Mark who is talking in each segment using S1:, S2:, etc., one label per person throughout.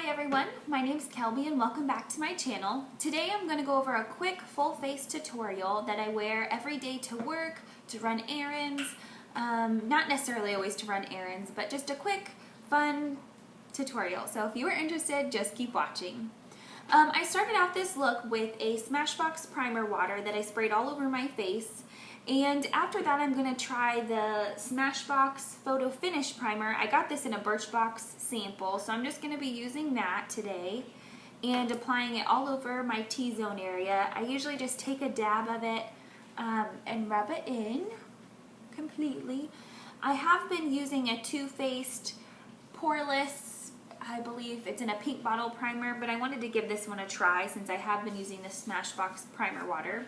S1: Hi everyone, my name is Kelby and welcome back to my channel. Today I'm going to go over a quick full face tutorial that I wear every day to work, to run errands, not necessarily always to run errands, but just a quick fun tutorial. So if you are interested, just keep watching. I started out this look with a Smashbox primer water that I sprayed all over my face. And after that, I'm going to try the Smashbox Photo Finish Primer. I got this in a Birchbox sample, so I'm just going to be using that today and applying it all over my T-zone area. I usually just take a dab of it and rub it in completely. I have been using a Too Faced Poreless, I believe it's in a pink bottle primer, but I wanted to give this one a try since I have been using the Smashbox primer water.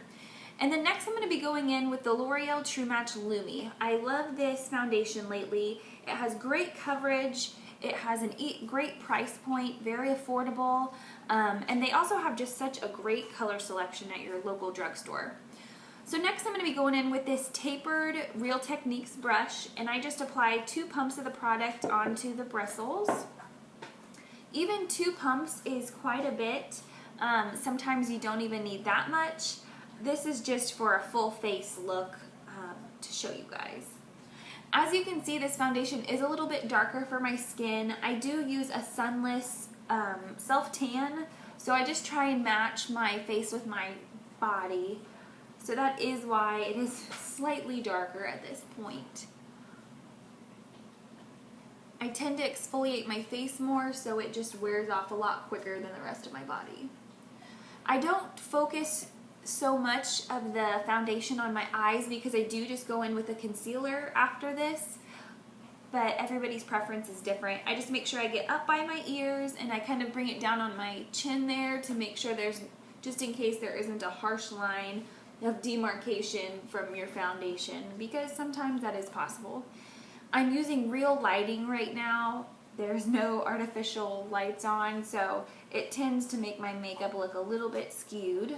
S1: And then next I'm going to be going in with the Loreal True Match Lumi. I love this foundation lately. It has great coverage, it has a great price point, very affordable, and they also have just such a great color selection at your local drugstore. So next I'm going to be going in with this tapered Real Techniques brush, and I just apply 2 pumps of the product onto the bristles. Even 2 pumps is quite a bit. Sometimes you don't even need that much. This is just for a full face look to show you guys. As you can see, this foundation is a little bit darker for my skin. I do use a sunless self-tan, so I just try and match my face with my body. So that is why it is slightly darker at this point. I tend to exfoliate my face more, so it just wears off a lot quicker than the rest of my body. I don't focus so much of the foundation on my eyes because I do just go in with a concealer after this, but everybody's preference is different. I just make sure I get up by my ears and I kind of bring it down on my chin there to make sure there's, just in case there isn't a harsh line of demarcation from your foundation, because sometimes that is possible. I'm using real lighting right now. There's no artificial lights on, so it tends to make my makeup look a little bit skewed.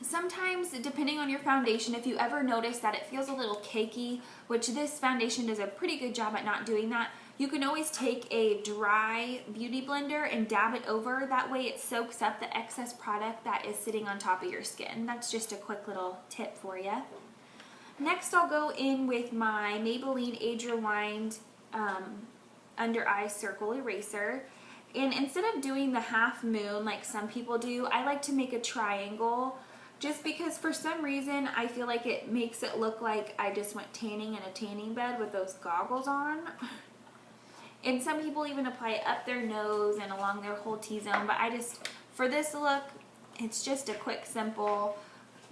S1: Sometimes, depending on your foundation, if you ever notice that it feels a little cakey, which this foundation does a pretty good job at not doing that, you can always take a dry beauty blender and dab it over. That way it soaks up the excess product that is sitting on top of your skin. That's just a quick little tip for you. Next, I'll go in with my Maybelline Age Rewind Under Eye Circle Eraser. And instead of doing the half moon like some people do, I like to make a triangle. Just because for some reason I feel like it makes it look like I just went tanning in a tanning bed with those goggles on. And some people even apply it up their nose and along their whole T-zone, but I just, for this look, it's just a quick, simple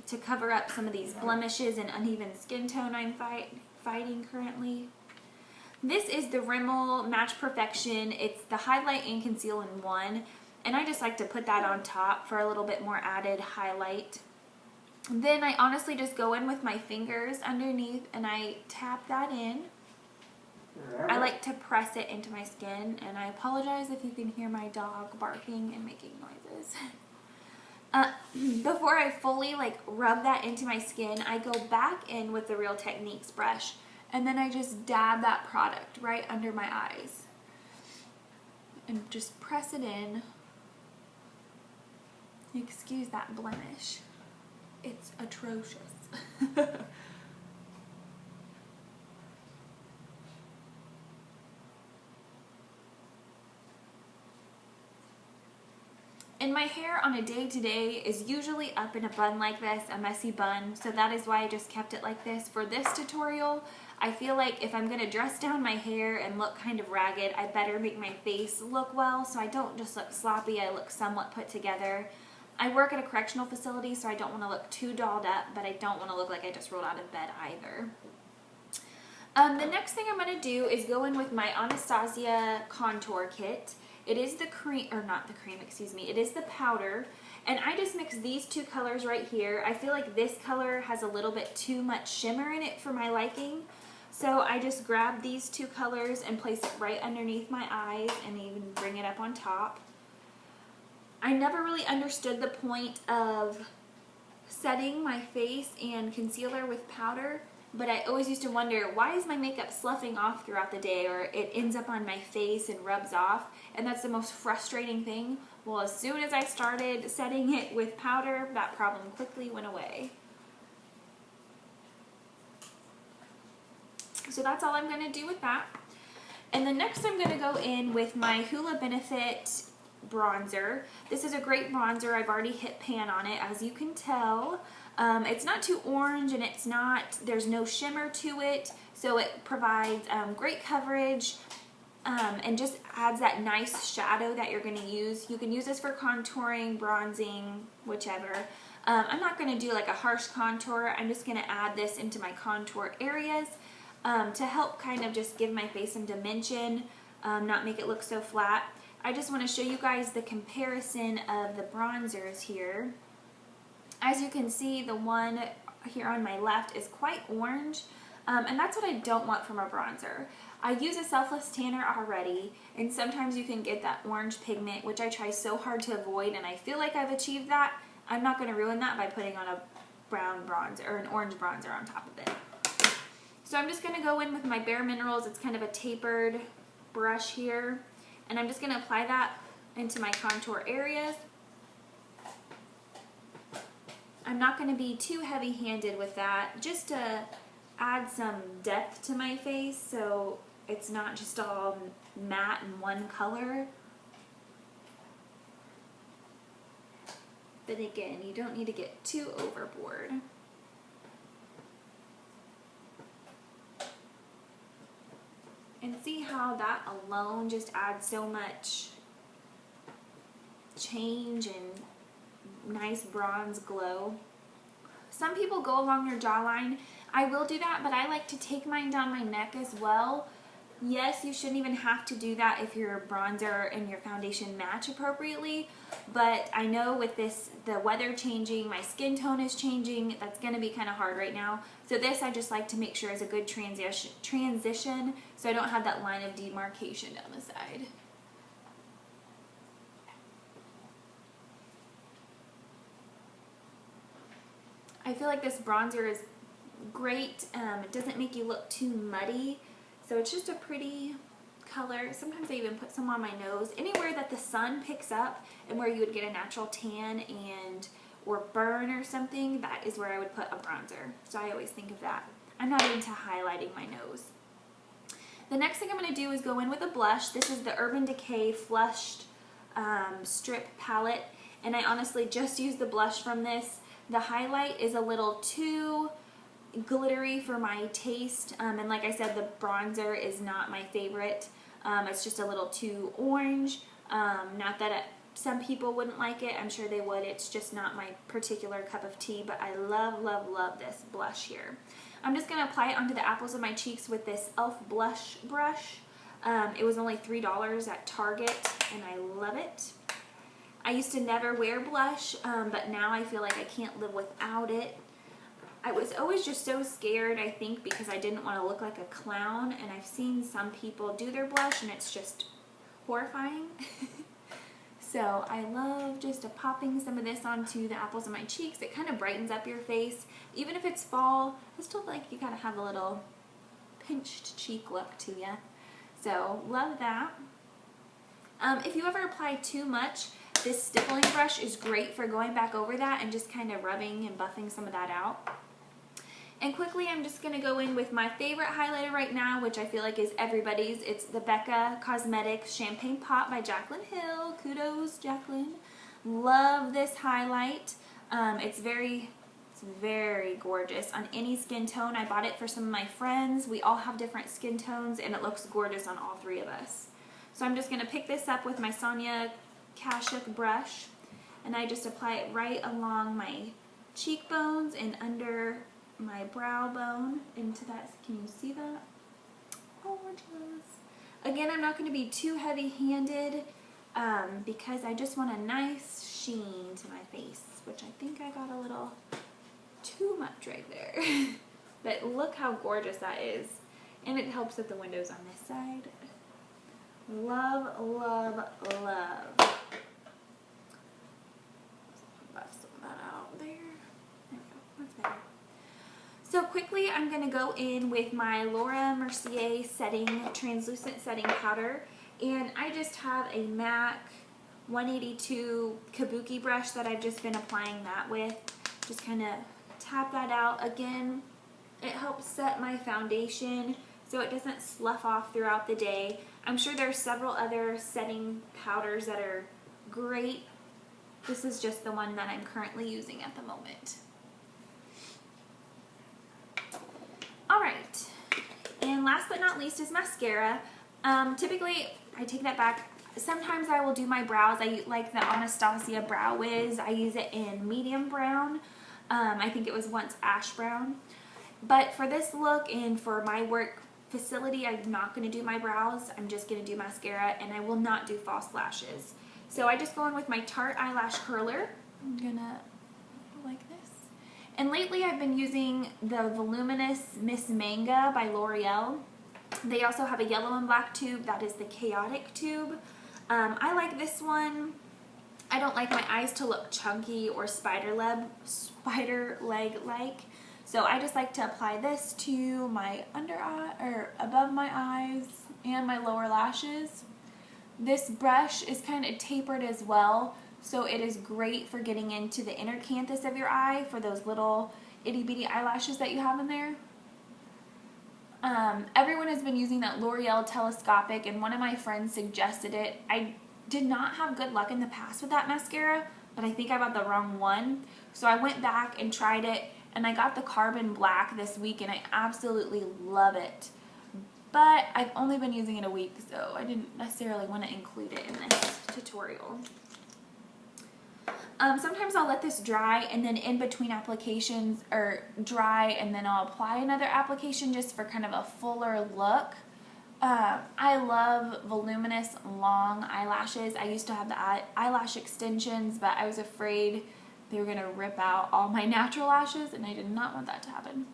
S1: to cover up some of these blemishes and uneven skin tone I'm fighting currently. This is the Rimmel Match Pefection. It's the highlight and conceal in one, and I just like to put that on top for a little bit more added highlight. Then I honestly just go in with my fingers underneath and I tap that in. I like to press it into my skin, and I apologize if you can hear my dog barking and making noises. Before I fully rub that into my skin, I go back in with the Real Techniques brush, and then I just dab that product right under my eyes and just press it in. Excuse that blemish. It's atrocious. And my hair on a day-to-day is usually up in a bun like this, a messy bun, so that is why I just kept it like this. For this tutorial, I feel like if I'm going to dress down my hair and look kind of ragged, I better make my face look well so I don't just look sloppy, I look somewhat put together. I work at a correctional facility, so I don't want to look too dolled up, but I don't want to look like I just rolled out of bed either. The next thing I'm going to do is go in with my Anastasia Contour Kit. It is the cream, or not the cream, excuse me, it is the powder, and I just mix these 2 colors right here. I feel like this color has a little bit too much shimmer in it for my liking, so I just grab these 2 colors and place it right underneath my eyes and even bring it up on top. I never really understood the point of setting my face and concealer with powder but I always used to wonder, why is my makeup sloughing off throughout the day, or it ends up on my face and rubs off, and that's the most frustrating thing. Well, as soon as I started setting it with powder, that problem quickly went away. So that's all I'm going to do with that. And then next I'm going to go in with my Hoola Benefit bronzer. This is a great bronzer. I've already hit pan on it, as you can tell. It's not too orange, and there's no shimmer to it, so it provides great coverage and just adds that nice shadow that you're going to use. You can use this for contouring, bronzing, whichever. I'm not going to do like a harsh contour. I'm just going to add this into my contour areas to help kind of just give my face some dimension, not make it look so flat. I just want to show you guys the comparison of the bronzers here. As you can see, the one here on my left is quite orange, and that's what I don't want from a bronzer. I use a selfless tanner already, and sometimes you can get that orange pigment, which I try so hard to avoid, and I feel like I've achieved that. I'm not going to ruin that by putting on a brown bronzer or an orange bronzer on top of it. So I'm just going to go in with my Bare Minerals. It's kind of a tapered brush here, and I'm just going to apply that into my contour areas. I'm not going to be too heavy-handed with that, just to add some depth to my face so it's not just all matte in one color. But again, you don't need to get too overboard. And see how that alone just adds so much change and nice bronze glow. Some people go along their jawline. I will do that, but I like to take mine down my neck as well. Yes, you shouldn't even have to do that if your bronzer and your foundation match appropriately, but I know with this, the weather changing, my skin tone is changing, that's going to be kind of hard right now. So this I just like to make sure is a good transition so I don't have that line of demarcation down the side. I feel like this bronzer is great. It doesn't make you look too muddy, so it's just a pretty color. Sometimes I even put some on my nose. Anywhere that the sun picks up and where you would get a natural tan or burn or something, that is where I would put a bronzer. So I always think of that. I'm not into highlighting my nose. The next thing I'm going to do is go in with a blush. This is the Urban Decay Flushed Strip Palette, and I honestly just used the blush from this. The highlight is a little too glittery for my taste, and like I said, the bronzer is not my favorite. It's just a little too orange. Not that some people wouldn't like it. I'm sure they would. It's just not my particular cup of tea, but I love, love, love this blush here. I'm just going to apply it onto the apples of my cheeks with this e.l.f. blush brush. It was only $3 at Target, and I love it. I used to never wear blush, but now I feel like I can't live without it. I was always just so scared, I think, because I didn't want to look like a clown, and I've seen some people do their blush, and it's just horrifying. So I love just popping some of this onto the apples of my cheeks. It kind of brightens up your face. Even if it's fall, I still feel like you gotta have a little pinched cheek look to you. So love that. If you ever apply too much, this stippling brush is great for going back over that and just kind of rubbing and buffing some of that out. And quickly, I'm just going to go in with my favorite highlighter right now, which I feel like is everybody's. It's the Becca Cosmetics Champagne Pop by Jaclyn Hill. Kudos, Jaclyn. Love this highlight. It's very gorgeous on any skin tone. I bought it for some of my friends. We all have different skin tones, and it looks gorgeous on all three of us. So I'm just going to pick this up with my Sonia Kashuk brush, and I just apply it right along my cheekbones and under my brow bone into that. Can you see that? Gorgeous. Again, I'm not going to be too heavy-handed because I just want a nice sheen to my face, which I think I got a little too much right there. But look how gorgeous that is. And it helps with the windows on this side. Love, love, love. Buff some of that out there. There we go. That's better. So quickly, I'm going to go in with my Mercier translucent setting powder, and I just have a MAC 182 kabuki brush that I've just been applying that with. Just kind of tap that out. Again, it helps set my foundation so it doesn't slough off throughout the day. I'm sure there's several other setting powders that are great. This is just the one that I'm currently using at the moment. Alright, and last but not least is mascara. Typically, I take that back. Sometimes I will do my brows. I like the Anastasia Brow Wiz. I use it in medium brown. I think it was once ash brown. But for this look and for my work facility, I'm not going to do my brows. I'm just going to do mascara, and I will not do false lashes. So I just go in with my Tarte eyelash curler. I'm going to like this. And lately I've been using the voluminous Miss Manga by Loreal. They also have a yellow and black tube. That is the Chaotic tube. I like this one. I don't like my eyes to look chunky or spider leg-like. So I just like to apply this to my under eye, or above my eyes and my lower lashes. This brush is kind of tapered as well, so it is great for getting into the inner canthus of your eye for those little itty-bitty eyelashes that you have in there. Everyone has been using that L'Oreal telescopic, and one of my friends suggested it. I did not have good luck in the past with that mascara, but I think I bought the wrong one. So I went back and tried it, and I got the Carbon Black this week, and I absolutely love it. But I've only been using it a week, so I didn't necessarily want to include it in this tutorial. Sometimes I'll let this dry, and then in between applications, or dry, and then I'll apply another application just for kind of a fuller look. I love voluminous long eyelashes. I used to have the eyelash extensions, but I was afraid they were going to rip out all my natural lashes, and I did not want that to happen.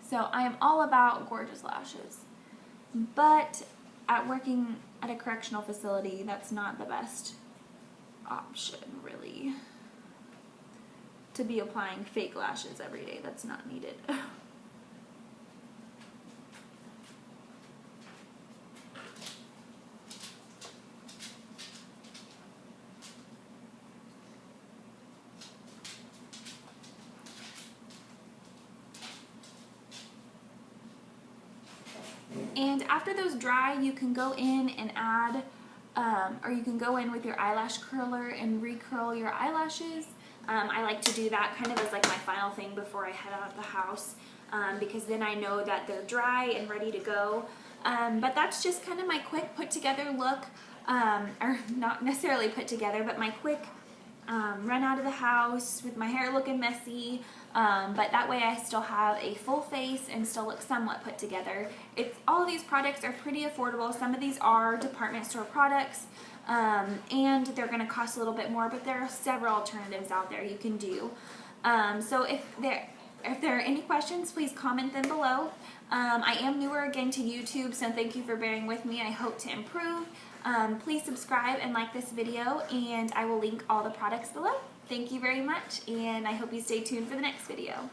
S1: So I am all about gorgeous lashes, but working at a correctional facility, that's not the best option, really, to be applying fake lashes every day. That's not needed. And after those dry, you can go in and add, or you can go in with your eyelash curler and recurl your eyelashes. I like to do that kind of as like my final thing before I head out of the house, because then I know that they're dry and ready to go. But that's just kind of my quick put together look, or not necessarily put together, but my quick run out of the house with my hair looking messy, but that way I still have a full face and still look somewhat put together. All of these products are pretty affordable. Some of these are department store products, and they're going to cost a little bit more, but there are several alternatives out there you can do. So if there are any questions, please comment them below. I am newer again to YouTube, so thank you for bearing with me. I hope to improve. Please subscribe and like this video, and I will link all the products below. Thank you very much, and I hope you stay tuned for the next video.